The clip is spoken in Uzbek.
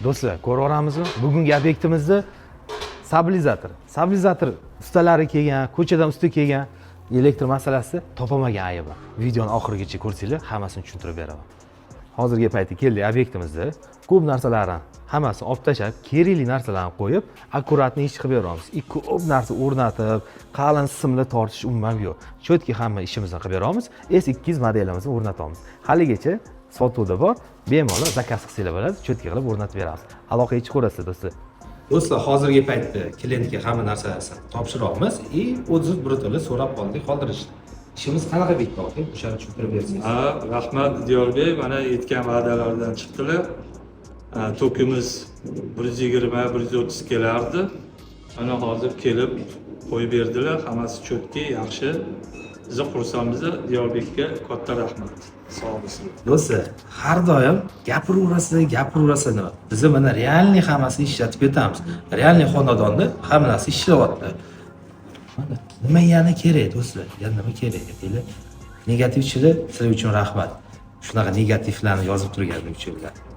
Do'stlar, ko'raveramizmi? Bugungi obyektimizni stabilizator ustalari kelgan, ko'chadan usta kelgan elektr masalasi topolmagan aybi. Videoni oxirigacha ko'rsanglar, hammasini tushuntirib beraman. Hozirgi paytda keldik obyektimizda. Ko'p narsalarni hammasini olib tashlab, kerakli narsalarni qo'yib, akkuratni ish qilib beramiz. Ko'p narsa o'rnatib, qalin simli tortish umuman yo'q. Chotki hamma ishimizni qilib beramiz. S200 modelimizni o'rnatamiz. Haligacha sotuvda bor, bemalol zakaz qilsanglar bo'ladi, chotki qilib o'rnatib beramiz. Aloqaga chiqaverasiz do'stlar. Do'stlar, hozirgi paytda klientga hamma narsasini topshiramiz va o'zingiz birato'la so'rab qoldik, qoldirishdi. İşimiz qanaqa bitdi aka? O'shani tushuntirib bersangiz. Rahmat Diyorbek, mana aytgan va'dalardan chiqdilar. Tokimiz 120-130 kelardi. Mana hozir kelib qo'yib berdilar. Hammasi chotki, yaxshi. Bizni xursandmiz. Diyorbekka katta rahmat. Sog' bo'lsin. Do'stlar, har doim gapiraverasiz nima? Biz mana realniy hammasini ishlatib ketamiz. Realniy xonadonda hamma narsa ishlayapti. Nima yana kerak do'stlar? Yana nima kerak deylar. Negativchilar sizlar uchun rahmat. Shunaqa negativlarni yozib turganingiz uchun.